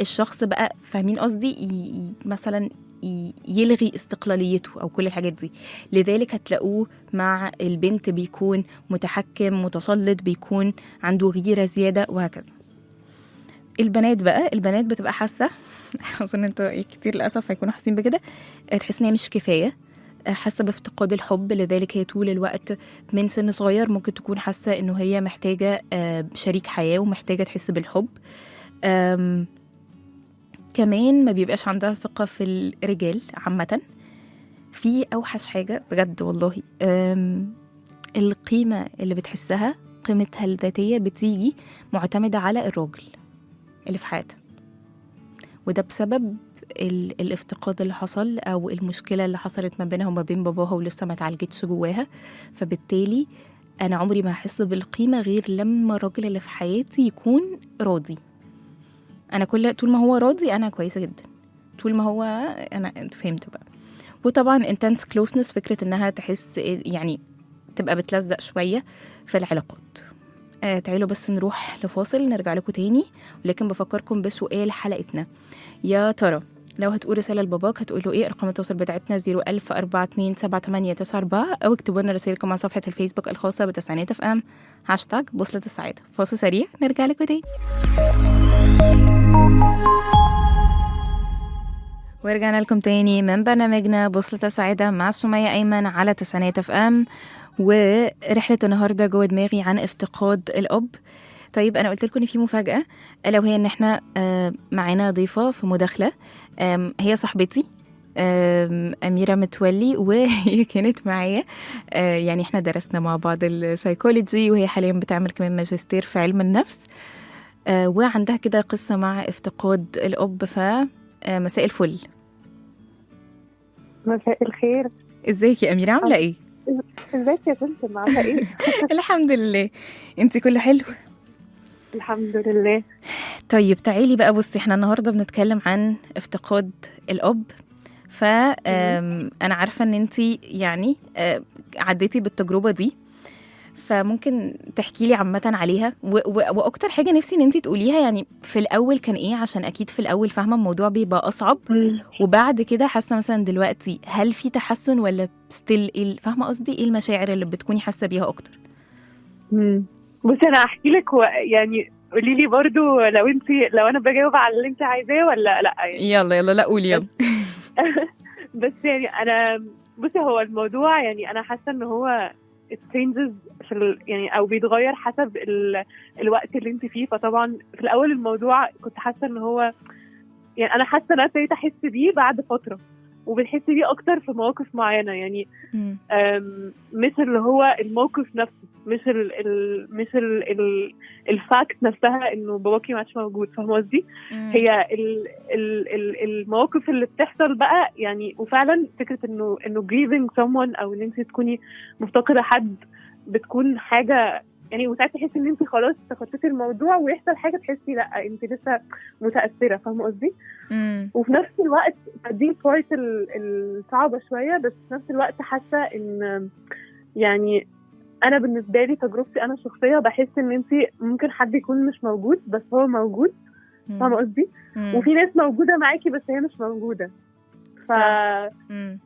الشخص بقى، فاهمين قصدي، مثلا يلغي استقلاليته أو كل الحاجات دي. لذلك هتلاقوه مع البنت بيكون متحكم متسلط، بيكون عنده غيرة زيادة وهكذا. البنات بقى، البنات بتبقى حاسة أظن انتوا كتير للأسف هيكونوا حاسين بكده، تحس إن هي مش كفاية، حاسة بافتقاد الحب. لذلك هي طول الوقت من سن صغير ممكن تكون حاسة إنه هي محتاجة شريك حياة ومحتاجة تحس بالحب. كمان ما بيبقاش عندها ثقة في الرجال عامة. في أوحش حاجة بجد والله، القيمة اللي بتحسها، قيمتها الذاتية بتيجي معتمدة على الراجل اللي في حياتها، وده بسبب الافتقاد اللي حصل أو المشكلة اللي حصلت ما بينها وما بين باباها ولسه ما اتعالجتش جواها. فبالتالي أنا عمري ما هحس بالقيمة غير لما الراجل اللي في حياتي يكون راضي. أنا طول ما هو راضي أنا كويسة جدا، طول ما هو انت فهمت بقى. وطبعا intense closeness، فكرة إنها تحس يعني تبقى بتلزق شوية في العلاقات. تعالوا بس نروح لفاصل نرجع لكم تاني، ولكن بفكركم بسؤال حلقتنا. يا ترى لو هتقول رسالة لباباك هتقول له ايه؟ ارقام التواصل بتاعتنا 010427894، او اكتبوا لنا رسائلكم على صفحة الفيسبوك الخاصة بتسعينات اف ام #بوصلة السعادة. فاصل سريع نرجع لكم تاني. ورجعنا لكم تاني من برنامجنا بوصلة السعادة مع سمية أيمن على تسعينات اف ام، ورحلة النهاردة جوه دماغي عن افتقاد الأب. طيب أنا قلت لكم إن في مفاجأة، ألا وهي إن إحنا معانا ضيفة في مداخلة، هي صاحبتي أميرة متولي، وهي كانت معايا يعني إحنا درسنا مع بعض السايكولوجي، وهي حاليا بتعمل كمان ماجستير في علم النفس، وعندها كده قصة مع افتقاد الأب. فمساء الفل. مساء الخير. ازيك يا أميرة، عاملة ايه؟ ازيك يا بنت، عاملة ايه؟ الحمد لله، انت كله حلو؟ الحمد لله. طيب تعالي بقى بصي، احنا النهاردة بنتكلم عن افتقاد الأب. فأنا عارفة ان انت يعني عديتي بالتجربة دي، فممكن تحكي لي عامة عليها، وأكتر حاجة نفسي ان انت تقوليها يعني في الأول كان ايه، عشان أكيد في الأول فاهمة الموضوع بيبقى أصعب، وبعد كده حاسة مثلا دلوقتي هل في تحسن ولا ستيل فاهمة قصدي ايه المشاعر اللي بتكوني حاسة بيها أكتر؟ بصي أنا أحكي لك يعني قولي لي برضو لو أنا بجاوب على اللي انت عايزاه ولا لأ يعني. يلا لا قولي يلا. بس يعني أنا بصي، هو الموضوع يعني أنا حاسة إن هو it changes يعني او بيتغير حسب الوقت اللي انت فيه. فطبعا في الاول الموضوع كنت حاسه ان هو يعني انا حاسه ان انا ابتديت احس بيه بعد فتره، وبتحس بيه اكتر في مواقف معينه يعني مش اللي هو الموقف نفسه، مش الفاكت نفسها انه باباكي ما عادش موجود، فاهمه قصدي؟ هي المواقف اللي بتحصل بقى يعني. وفعلا فكره انه grieving someone او ان انت تكوني مفتقده حد بتكون حاجه يعني وساعات تحسي ان انت خلاص تخطيتي الموضوع ويحصل حاجه تحسي لا انت لسه متاثره، فاهمه قصدي؟ وفي نفس الوقت دي البارت الصعبه شويه، بس في نفس الوقت حاسه ان يعني انا بالنسبه لي تجربتي انا الشخصيه بحس ان انت ممكن حد يكون مش موجود بس هو موجود، فاهمه قصدي؟ وفي ناس موجوده معاكي بس هي مش موجوده.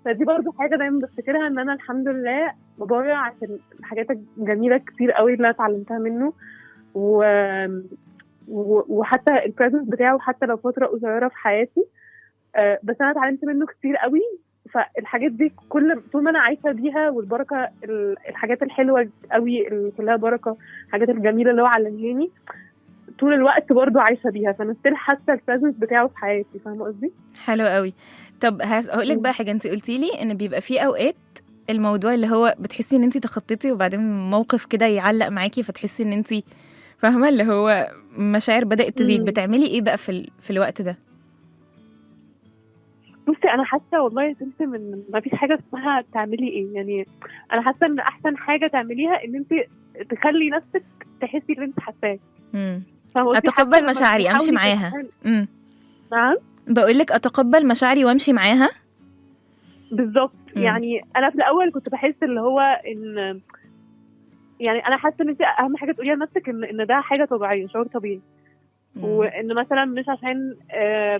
فدي برضو حاجه دايما بفتكرها، ان انا الحمد لله بابايا عشان الحاجات الجميله كتير قوي اللي انا اتعلمتها منه، وحتى البريزنس بتاعه حتى لو فتره قصيره في حياتي، بس انا اتعلمت منه كتير قوي. فالحاجات دي طول ما انا عايشه بيها، والبركه الحاجات الحلوه قوي اللي كلها بركه، الحاجات الجميله اللي هو علمهاني طول الوقت برضو عايشه بيها، فانا ستيل حاسه البريزنس بتاعه في حياتي، فاهمه قصدي؟ حلو قوي. طب هقول لك بقى حاجه، انت قلتي لي ان بيبقى في اوقات الموضوع اللي هو بتحسي ان انت تخطيتي وبعدين موقف كده يعلق معاكي فتحسي ان انت فاهمه اللي هو مشاعر بدات تزيد، بتعملي ايه بقى في الوقت ده؟ بصي انا حاسه والله يا سمسم ان ما فيش حاجه اسمها تعملي ايه، يعني انا حاسه ان احسن حاجه تعمليها ان انت تخلي نفسك تحسي اللي انت حاساه. اتقبل مشاعري امشي معاها. نعم، بقول لك اتقبل مشاعري وامشي معاها بالظبط. يعني انا في الاول كنت بحس اللي هو ان يعني انا حاسه ان انت اهم حاجه تقوليها لنفسك ان ده حاجه طبيعيه، شعور طبيعي، وان مثلا مش عشان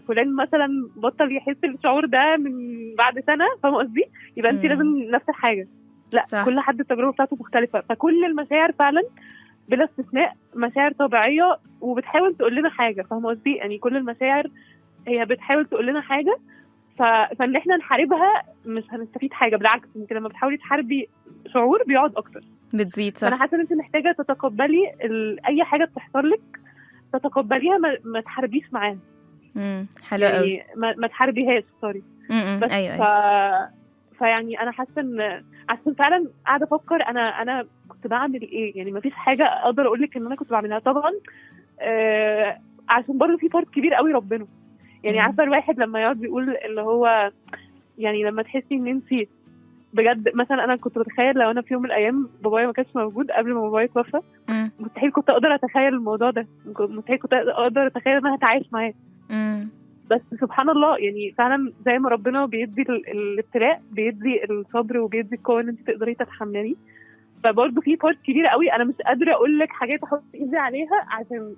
فلان مثلا بطل يحس الشعور ده من بعد سنه، فاهمه قصدي؟ يبقى انت لازم نفس الحاجه. لا صح. كل حد التجربه بتاعته مختلفه، فكل المشاعر فعلا بلا استثناء مشاعر طبيعيه وبتحاول تقول لنا حاجه، فاهمه قصدي؟ يعني كل المشاعر هي بتحاول تقول لنا حاجه، فان احنا نحاربها مش هنستفيد حاجه، بالعكس انت لما بتحاولي تحاربي شعور بيقعد اكتر، بتزيد. صح. انا حاسه ان انت محتاجه تتقبلي اي حاجه بتحصل لك، تتقبليها، ما تحاربيش معاها. حلو قوي. يعني ما تحاربيهاش، سوري. بس ايوه. فيعني انا حاسه ان عشان فعلا قاعده افكر انا كنت بعمل ايه، يعني ما فيش حاجه اقدر اقول لك ان انا كنت بعملها طبعا، عشان برضه في بارت كبير قوي ربنا. يعني عارفه الواحد لما يقعد يقول اللي هو يعني لما تحسي ان انت بجد، مثلا انا كنت بتخيل لو انا في يوم من الايام بابايا ما كانش موجود قبل ما بابايا يتوفى، مستحيل كنت اقدر اتخيل الموضوع ده، مستحيل كنت اقدر اتخيل ان انا هتعايش معاه. بس سبحان الله، يعني فعلا زي ما ربنا بيدي الابتلاء بيدي الصبر وبيدي القوه ان انت تقدري تتحملي. فبرضه في بارت كبيره قوي انا مش قادره اقول لك حاجات احط ايدي عليها، عشان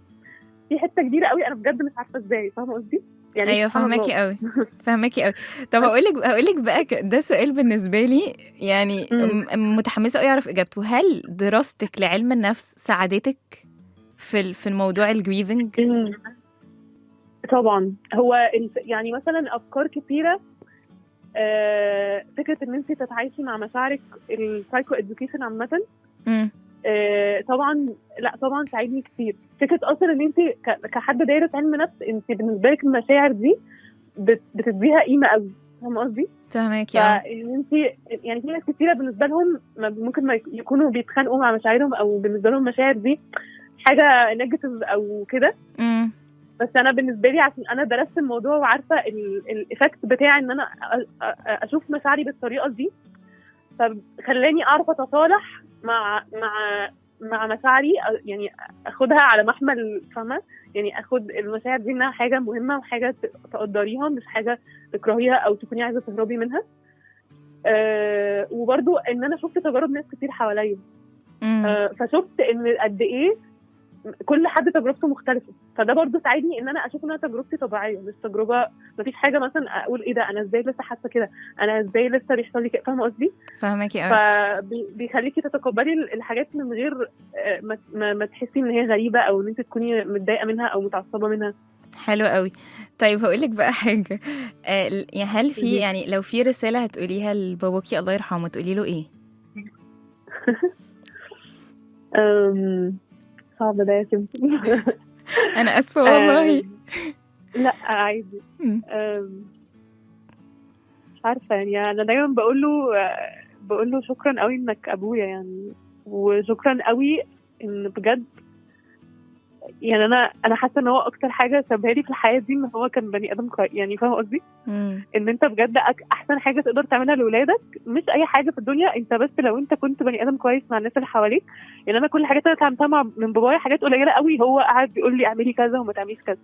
في حته كبيره قوي انا بجد مش عارفه ازاي، فاهمه قصدي؟ يعني ايوه فهماكي قوي، فهماكي قوي. طب هقول لك بقى ده سؤال بالنسبه لي يعني متحمسه قوي اعرف اجابته. هل دراستك لعلم النفس ساعدتك في الموضوع الجريفنج؟ طبعا. هو يعني مثلا افكار كثيره، فكره ان انت تتعايشي مع مشاعرك، السايكو اديوكيشن عامه، طبعا لا طبعا ساعدني كتير. فكره اصلا ان انت كحد دايره علم نفس، انت بالنسبه لك المشاعر دي بتديها قيمه قوي، فاهمه قصدي؟ فاهماكي. فان انت يعني في ناس كتيره بالنسبه لهم ممكن ما يكونوا بيتخانقوا مع مشاعرهم، او بالنسبه لهم المشاعر دي حاجه نيجاتيف او كده، بس انا بالنسبه لي عشان انا درست الموضوع وعارفه الايفكت بتاع ان انا اشوف مشاعري بالطريقه دي، فخلاني اعرف اتصالح مع مشاعري، يعني اخدها على محمل، فاهمه؟ يعني اخد المشاعر دي انها حاجه مهمه وحاجه تقدريها، مش حاجه تكرهيها او تكوني عايزه تهربي منها. وبرضو ان انا شفت تجارب ناس كتير حواليا، فشفت ان قد ايه كل حد تجربته مختلفه، فده برضو ساعدني ان انا اشوف انها تجربتي طبيعيه، مش تجربه مفيش حاجه مثلا اقول ايه ده انا ازاي لسه حاسه كده، انا ازاي لسه بيحصل لي كده، فاهمه قصدي؟ فاهماكي قوي. فبيخليكي تتقبلي الحاجات من غير ما تحسي ان هي غريبه، او ان انت تكوني متضايقه منها او متعصبه منها. حلو قوي. طيب هقول لك بقى حاجه، هل في يعني لو في رساله هتقوليها لباباكي الله يرحمه تقولي له ايه؟ صعب ده يا سمسم. انا اسفه والله. لا عادي. مش عارفه، يعني انا دايما بقول له شكرا قوي انك ابويا، يعني وشكرا قوي ان بجد يعني انا حاسه ان هو اكتر حاجه سابها لي في الحياه دي ان هو كان بني ادم كويس، يعني فاهمه قصدي؟ ان انت بجد احسن حاجه تقدر تعملها لاولادك مش اي حاجه في الدنيا، انت بس لو انت كنت بني ادم كويس مع الناس اللي حواليك. يعني انا كل الحاجات اللي اتعلمتها من بابايا حاجات قليله قوي، هو قاعد بيقول لي اعملي كذا وما تعمليش كذا.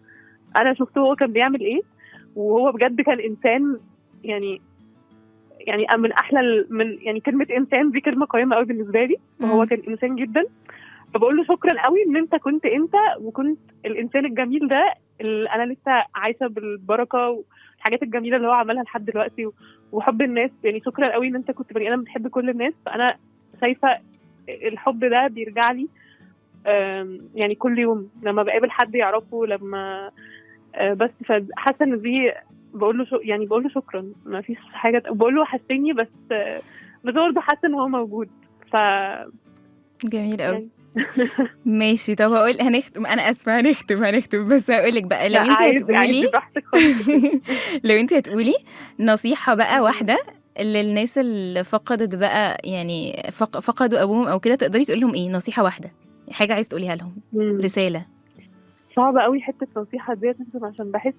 انا شفته هو كان بيعمل ايه، وهو بجد كان انسان. يعني من احلى من يعني كلمه انسان دي كلمه قيمه قوي بالنسبه لي، وهو كان انسان جدا. فبقول له شكرا قوي ان انت كنت انت، وكنت الانسان الجميل ده اللي انا لسه عايشه بالبركه والحاجات الجميله اللي هو عملها لحد دلوقتي، وحب الناس. يعني شكرا قوي ان انت كنت بني ادم بتحب كل الناس. فانا شايفه الحب ده بيرجع لي يعني كل يوم لما بقابل حد يعرفه، لما بس فحاسه ان دي بقول له يعني بقول له شكرا، ما فيش حاجه بقول له وحشتني، بس برضه حاسه ان هو موجود. ف جميل قوي. يعني ماشي، طب هقول هنختم، انا اسفه هنختم بس هقول لك بقى، لو لا انت عادي هتقولي براحتك خالص. لو انت هتقولي نصيحه بقى واحده للناس اللي فقدت بقى، يعني فقدوا ابوهم او كده، تقدري تقول لهم ايه؟ نصيحه واحده، حاجه عايز تقوليها لهم، رساله. صعبة قوي حتة النصيحة ديت، عشان بحس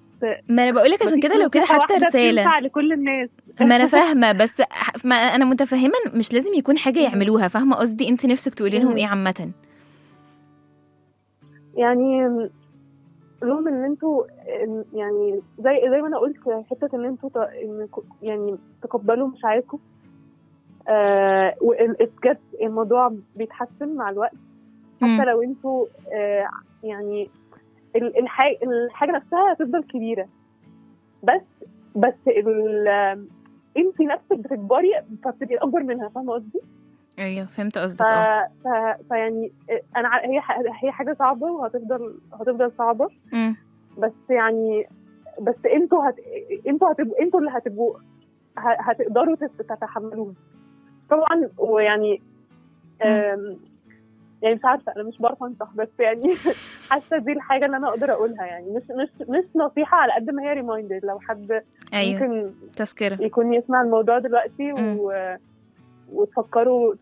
ما انا بقولك عشان مفيش كده لو كده نصيحة حتى واحدة رساله. بتنفع لكل الناس. ما انا فاهمه، بس ما انا متفهمه مش لازم يكون حاجه يعملوها، فاهمه قصدي؟ انت نفسك تقولي لهم ايه عامه؟ يعني لهم ان انتوا يعني زي ما انا قلت، حته ان انتوا يعني تقبلوا مشاعركم. بجد الموضوع بيتحسن مع الوقت، حتى لو انتوا يعني الحاجه نفسها هتفضل كبيره، بس انت نفسك بتكبري فبتبقي اكبر منها، فاهمه قصدي؟ ايوه فهمت قصدك. فيعني انا هي حاجه صعبه وهتفضل صعبه. بس يعني انتوا اللي هتبقوا هتقدروا تتحملوها طبعا. ويعني يعني مش عارفه، انا مش بعرف انصح، بس يعني حاسه دي الحاجه اللي انا اقدر اقولها. يعني مش نصيحه على قد ما هي ريمايندر، لو حد ممكن تذكره يكون يسمع الموضوع دلوقتي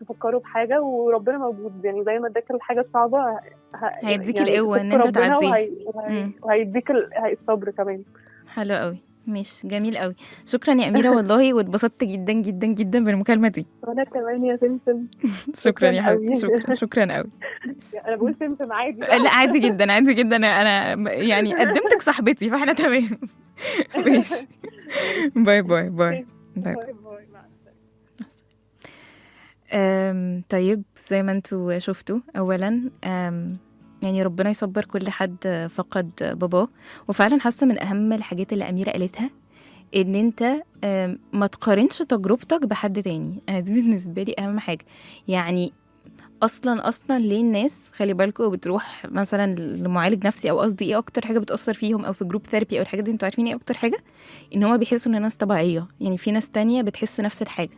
تفكروا بحاجه، وربنا موجود. يعني زي ما اداك الحاجه الصعبه هيديك يعني القوه ان انت تعديها، وهيديك الصبر كمان. حلو قوي، مش جميل قوي. شكرا يا أميرة والله، واتبسطت جدا جدا جدا بالمكالمة دي. وانا كمان يا سمسم. شكرا يا حبيبتي، شكرا قوي. انا بقول سمسم عادي. لا عادي جدا، عادي جدا، انا يعني قدمتك صاحبتي فاحنا تمام. ماشي، باي باي باي باي. طيب زي ما انتوا شفتوا، اولا يعني ربنا يصبر كل حد فقد باباه. وفعلا حاسه من اهم الحاجات اللي اميره قالتها ان انت ما تقارنش تجربتك بحد تاني. انا دي بالنسبه لي اهم حاجه. يعني اصلا ليه الناس، خلي بالكم، بتروح مثلا لمعالج نفسي، او قصدي ايه اكتر حاجه بتاثر فيهم، او في جروب ثيرابي او الحاجات دي، انتوا عارفين ايه اكتر حاجه؟ ان هما بيحسوا ان الناس طبيعيه. يعني في ناس تانية بتحس نفس الحاجه.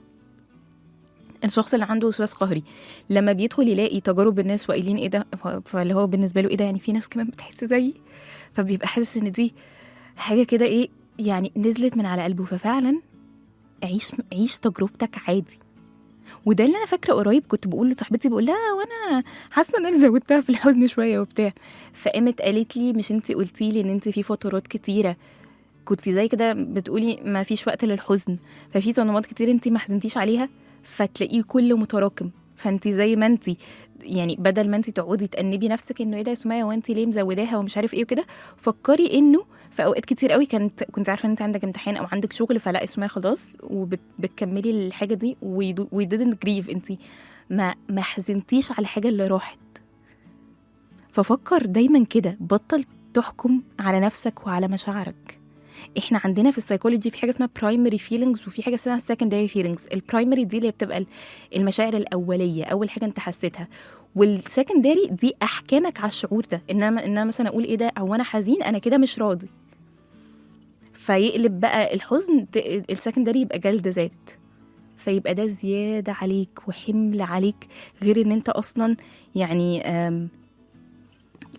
الشخص اللي عنده وسواس قهري لما بيدخل يلاقي تجارب الناس وقايلين ايه ده، فاللي هو بالنسبه له ايه ده، يعني في ناس كمان بتحس زيي، فبيبقى حاسس ان دي حاجه كده ايه، يعني نزلت من على قلبه. ففعلا عيش تجربتك عادي. وده اللي انا فاكره قريب كنت بقول لصاحبتي، بقول لها وانا حاسه ان انا زودتها في الحزن شويه وبتاع، فقامت قالت لي مش انت قلتي لي ان انت في فترات كتيره كنت زي كده بتقولي ما فيش وقت للحزن، ففي صدمات كتير انت ما حزنتيش عليها فتلاقيه كله متراكم. فانت زي ما انت يعني بدل ما انت تقعدي تأنبي نفسك انه ايه ده يا سمية وانت ليه مزوداها ومش عارف ايه وكده، فكري انه في اوقات كتير قوي كنت عارفه ان انت عندك امتحان او عندك شغل، فلا يا سمية خلاص وبتكملي الحاجه دي we didn't grieve. انت ما حزنتيش على الحاجه اللي راحت. ففكر دايما كده، بطل تحكم على نفسك وعلى مشاعرك. احنا عندنا في السايكولوجي في حاجه اسمها برايمري فيلينجز وفي حاجه اسمها سكندري فيلينجز. البرايمري دي اللي بتبقى المشاعر الاوليه، اول حاجه انت حسيتها، والسكندري دي احكامك على الشعور ده. انما مثلا اقول ايه ده، او انا حزين، انا كده مش راضي، فيقلب بقى الحزن السكندري يبقى جلد ذات، فيبقى ده زياده عليك وحمل عليك، غير ان انت اصلا يعني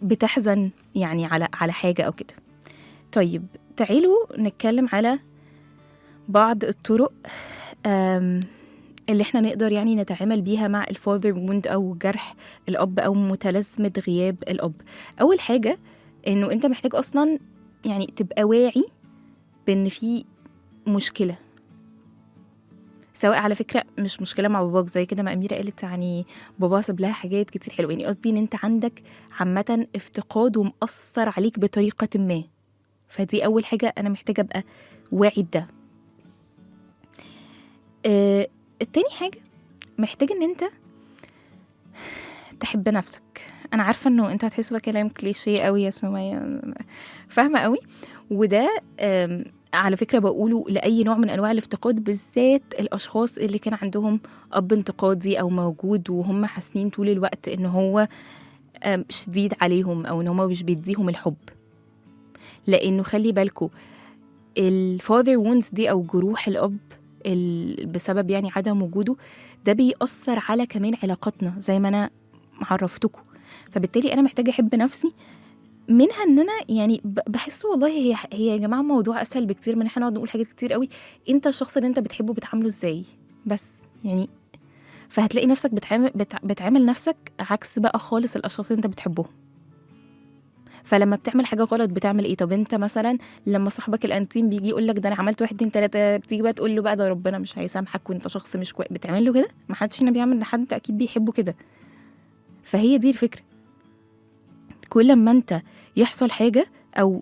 بتحزن يعني على حاجه او كده. طيب تعالوا نتكلم على بعض الطرق اللي احنا نقدر يعني نتعامل بيها مع الفاذر ووند أو جرح الأب أو متلازمة غياب الأب. أول حاجة إنه أنت محتاج أصلا يعني تبقى واعي بإن في مشكلة، سواء على فكرة مش مشكلة مع باباك زي كده ما أميرة قالت يعني بابا ساب لها حاجات كتير حلوة، يعني قصدي إن أنت عندك عامة افتقاد ومأثر عليك بطريقة ما، فدي أول حاجة أنا محتاجة أبقى واعي بده. التاني حاجة محتاج إن أنت تحب نفسك. أنا عارفة إنه أنت هتحس بكلام كليشيه قوي يا سمية، فاهمة قوي، وده على فكرة بقوله لأي نوع من أنواع الافتقاد، بالذات الأشخاص اللي كان عندهم أب انتقادي أو موجود وهم حاسين طول الوقت إن هو شديد عليهم أو إن هو مش بيديهم الحب. لأنه خلي بالكو الفاذر وونز دي أو جروح الأب بسبب يعني عدم وجوده ده بيأثر على كمان علاقاتنا زي ما أنا عرفتكم. فبالتالي أنا محتاجة أحب نفسي، منها ان انا يعني بحس والله هي يا جماعه موضوع اسهل بكتير من احنا نقعد نقول حاجات كتير قوي. انت الشخص اللي انت بتحبه بتعامله ازاي بس يعني، فهتلاقي نفسك بتعامل نفسك عكس بقى خالص الاشخاص اللي انت بتحبهم. فلما بتعمل حاجه غلط بتعمل ايه؟ طب انت مثلا لما صاحبك الانتيم بيجي يقول لك ده انا عملت 1 2 3، بتيجي بقى تقول له بقى ده ربنا مش هيسامحك وانت شخص مش كويس، بتعمل له كده؟ ما حدش هنا بيعمل لحد اكيد بيحبه كده. فهي دي الفكره، كل ما انت يحصل حاجة أو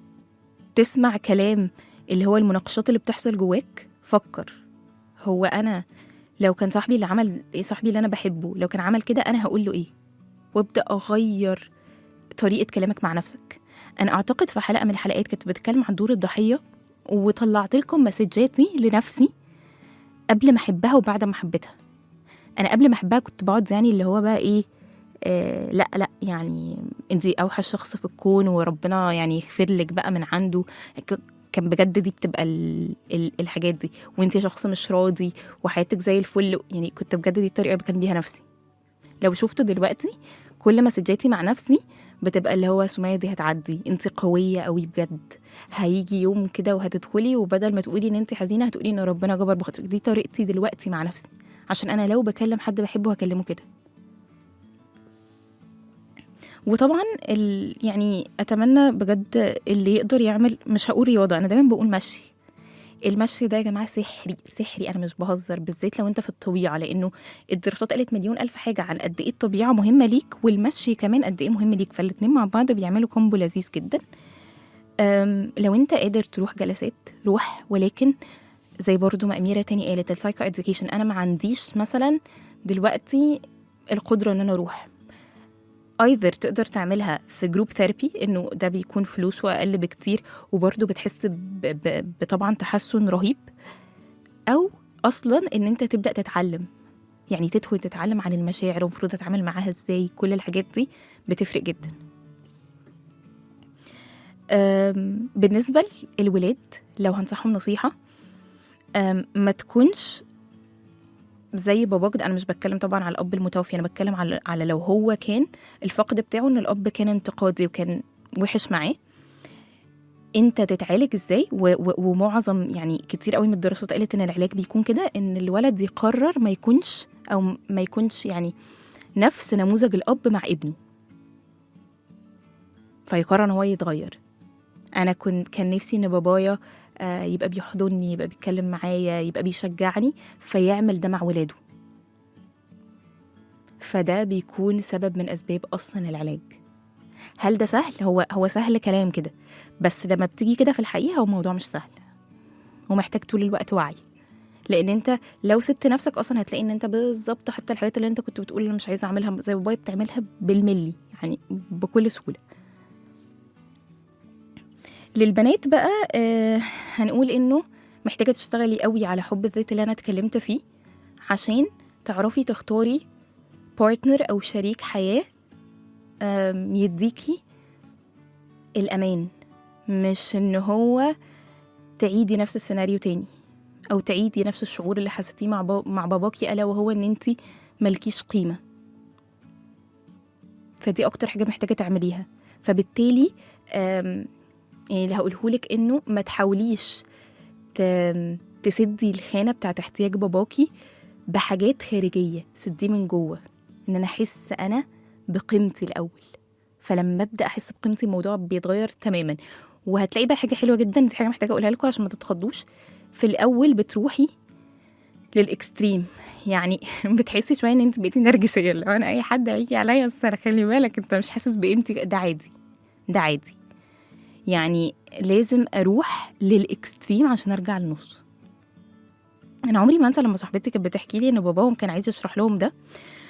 تسمع كلام اللي هو المناقشات اللي بتحصل جواك، فكر هو أنا لو كان صاحبي اللي عمل إيه، صاحبي اللي أنا بحبه لو كان عمل كده أنا هقول له إيه، وابدأ أغير طريقة كلامك مع نفسك. أنا أعتقد في حلقة من الحلقات كنت بتكلم عن دور الضحية وطلعت لكم مسجاتي لنفسي قبل ما أحبها وبعد ما حبيتها. أنا قبل ما أحبها كنت بقعد يعني اللي هو بقى إيه، لا يعني انتي اوحش شخص في الكون وربنا يعني يغفر لك بقى من عنده. كان بجد دي بتبقى الحاجات دي، وانتي شخص مش راضي وحياتك زي الفل، يعني كنت بجد دي الطريقه اللي كان بيها نفسي. لو شفته دلوقتي كل مسجاتي مع نفسي بتبقى اللي هو سمية دي هتعدي، انتي قويه قوي بجد، هيجي يوم كده وهتدخلي وبدل ما تقولي ان انتي حزينه هتقولي ان ربنا جبر بخاطرك. دي طريقتي دلوقتي مع نفسي، عشان انا لو بكلم حد بحبه هكلمه كده. وطبعا يعني اتمنى بجد اللي يقدر يعمل، مش هقول رياضه، انا دايما بقول مشي. المشي ده يا جماعه سحري سحري، انا مش بهزر، بالذات لو انت في الطبيعه، لانه الدراسات قالت مليون الف حاجه عن قد ايه الطبيعه مهمه ليك والمشي كمان قد ايه مهم ليك، فالاتنين مع بعض بيعملوا كومبو لذيذ جدا. لو انت قادر تروح جلسات روح، ولكن زي برضو ما أميرة تاني قالت السايكو اديوكيشن، انا ما عنديش مثلا دلوقتي القدره ان انا اروح. ايذر تقدر تعملها في جروب ثيرابي، انه ده بيكون فلوسه اقل بكتير وبرضه بتحس بطبعا تحسن رهيب، او اصلا ان انت تبدا تتعلم، يعني تدخل تتعلم عن المشاعر ومفروض تتعامل معاها ازاي. كل الحاجات دي بتفرق جدا. بالنسبه للولاد لو هنصحهم نصيحه، ما تكونش زي باباك ده. انا مش بتكلم طبعا على الاب المتوفي، انا بتكلم على لو هو كان الفقد بتاعه ان الاب كان انتقادي وكان وحش معاه، انت تتعالج ازاي. ومعظم يعني كتير قوي من الدراسات قالت ان العلاج بيكون كده، ان الولد يقرر ما يكونش يعني نفس نموذج الاب مع ابنه، فيقرر ان هو يتغير. انا كان نفسي ان بابايا يبقى بيحضني، يبقى بيتكلم معايا، يبقى بيشجعني، فيعمل ده مع ولاده. فده بيكون سبب من أسباب أصلا العلاج. هل ده سهل؟ هو سهل كلام كده، بس لما بتيجي كده في الحقيقة هو الموضوع مش سهل ومحتاج طول الوقت وعي. لأن أنت لو سبت نفسك أصلا هتلاقي إن أنت بالظبط حتى الحاجات اللي أنت كنت بتقول أنا مش عايزة أعملها زي بابايا بتعملها بالملي، يعني بكل سهولة. للبنات بقى هنقول إنه محتاجة تشتغلي قوي على حب الذات اللي أنا اتكلمت فيه، عشان تعرفي تختاري بارتنر أو شريك حياة يديكي الأمان، مش إن هو تعيدي نفس السيناريو تاني أو تعيدي نفس الشعور اللي حسيتيه مع باباكي، ألا وهو إن أنتي ملكيش قيمة. فدي أكتر حاجة محتاجة تعمليها. فبالتالي يعني اللي هقولهولك إنه ما تحاوليش تسدي الخانة بتاعت احتياج باباكي بحاجات خارجية صدقي من جوه، ان انا احس انا بقيمتي الاول. فلما ابدا احس بقيمتي الموضوع بيتغير تماما. وهتلاقي بقى حاجه حلوه جدا، دي حاجه محتاجه اقولها لكم عشان ما تتخضوش. في الاول بتروحي للاكستريم، يعني بتحسي شويه ان انت بقيتي نرجسيه، لو انا اي حد هيجي عليا بس انا خلي بالك انت مش حاسس بقيمتي، ده عادي، ده عادي. يعني لازم اروح للاكستريم عشان ارجع للنص. انا عمري ما انسى لما صاحبتي كانت بتحكي لي ان باباهم كان عايز يشرح لهم ده،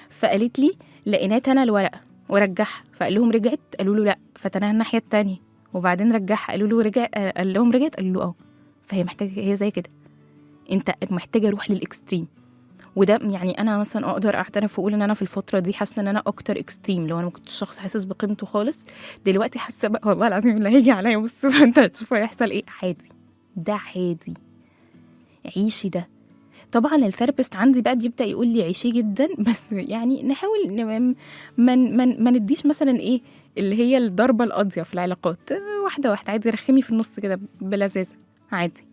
فقالت لي لقينات انا الورقه ورجعها، فقال لهم رجعت، قالوا له لا، فتناها الناحيه التانية وبعدين رجعها، قالوا له رجع، قال لهم رجعت، قالوا له اه. فهي محتاجه، هي زي كده، انت محتاجه اروح للاكستريم. وده يعني انا مثلا اقدر اعترف واقول ان انا في الفتره دي حاسه ان انا اكتر اكستريم. لو انا ما كنتش شخص حاسس بقيمته خالص، دلوقتي حاسه بقى والله العظيم اللي هيجي عليا بص انت هتشوفوا هيحصل ايه. عادي، ده عادي، عيشي ده. طبعا الثيرابيست عندي بقى بيبدا يقول لي عيشي جدا، بس يعني نحاول ما نديش مثلا ايه اللي هي الضربه القاضيه في العلاقات، واحده واحده عادي، رخمي في النص كده بلذاذه عادي.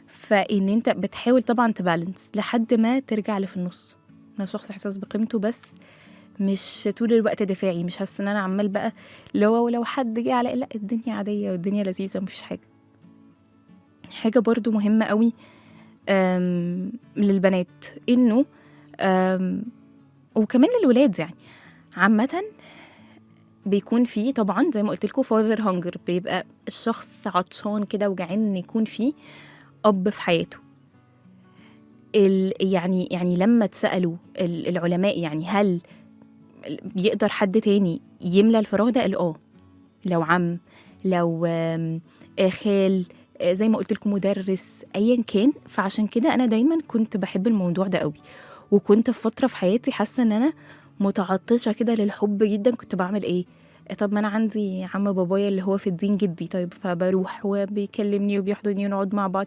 فان انت بتحاول طبعا تبالانس لحد ما ترجع اللي في النص. انا شخص احساس بقيمته، بس مش طول الوقت دفاعي، مش حاسه ان انا عمال بقى لو حد جه على، لا الدنيا عاديه والدنيا لذيذه ومفيش حاجه. حاجه برضو مهمه قوي للبنات، انه وكمان للولاد يعني عامه، بيكون فيه طبعا زي ما قلت لكم father hunger، بيبقى الشخص عطشان كده وجعان ان يكون فيه اب في حياته. يعني لما اتسالوا العلماء يعني هل بيقدر حد تاني يملى الفراغ ده، قالوا لو عم، لو خال، زي ما قلت لكم مدرس، ايا كان. فعشان كده انا دايما كنت بحب الموضوع ده قوي، وكنت في فتره في حياتي حاسه ان انا متعطشه كده للحب جدا. كنت بعمل ايه؟ طب ما انا عندي عم بابايا اللي هو في الدين جدي، طيب فبروح وبيكلمني وبيحضني ونقعد مع بعض.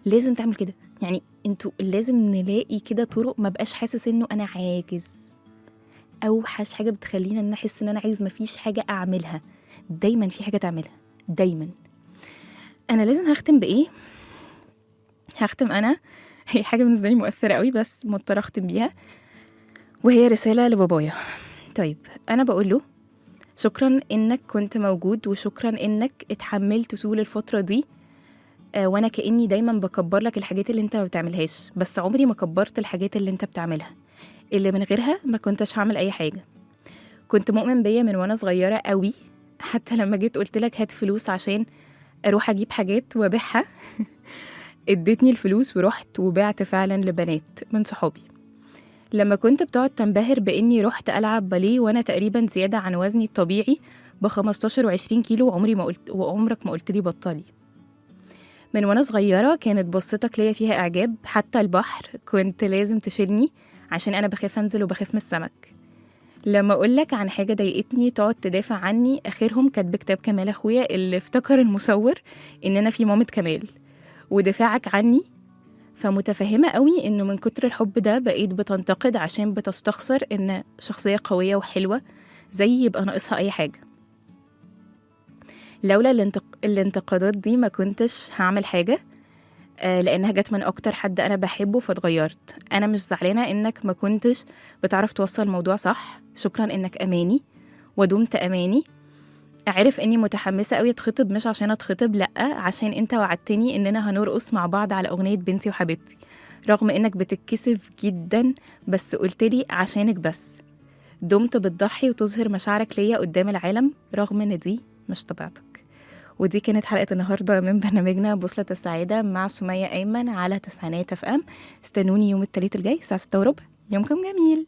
لازم تعمل كده، يعني انتوا لازم نلاقي كده طرق ما بقاش حاسس انه انا عاجز. اوحش حاجه بتخلينا ان احس ان انا عايز، مفيش حاجه اعملها، دايما في حاجه تعملها دايما. انا لازم هختم بايه؟ هختم انا هي حاجه بالنسبه لي مؤثره قوي بس مضطره اختم بيها، وهي رساله لبابايا. طيب انا بقول له شكرا انك كنت موجود، وشكرا انك اتحملت طول الفتره دي، وانا كاني دايما بكبر لك الحاجات اللي انت ما بتعملهاش، بس عمري ما كبرت الحاجات اللي انت بتعملها، اللي من غيرها ما كنتش هعمل اي حاجه. كنت مؤمن بيا من وانا صغيره قوي، حتى لما جيت قلت لك هات فلوس عشان اروح اجيب حاجات وابيعها اديتني الفلوس ورحت وبعت فعلا لبنات من صحابي. لما كنت بتقعد تنبهر باني رحت العب باليه وانا تقريبا زياده عن وزني الطبيعي ب15 و20 كيلو، وعمرك ما قلت لي بطلي. من وانا صغيره كانت بصتك ليا فيها اعجاب، حتى البحر كنت لازم تشيلني عشان انا بخاف انزل وبخاف من السمك. لما اقولك عن حاجه ضايقتني تقعد تدافع عني، اخرهم كاتب كتاب كمال اخويا اللي افتكر المصور ان انا في مامة كمال، ودفاعك عني. فمتفهمه قوي انه من كتر الحب ده بقيت بتنتقد عشان بتستخسر ان شخصيه قويه وحلوه زي يبقى ناقصها اي حاجه. لولا الانتقادات دي ما كنتش هعمل حاجه، لانها جت من اكتر حد انا بحبه فاتغيرت. انا مش زعلانه انك ما كنتش بتعرف توصل الموضوع صح، شكرا انك اماني ودمت اماني. عارف اني متحمسه قوي اتخطب، مش عشان اتخطب، لا عشان انت وعدتني اننا هنرقص مع بعض على اغنيه بنتي وحبيبتي، رغم انك بتتكسف جدا بس قلتلي عشانك بس. دمت بتضحي وتظهر مشاعرك ليا قدام العالم رغم ان دي مش طبيعتك. ودي كانت حلقة النهاردة من برنامجنا بوصلة السعادة مع سمية أيمن على تسعينات FM. استنوني يوم الثلاث الجاي الساعة 6:15. يومكم جميل.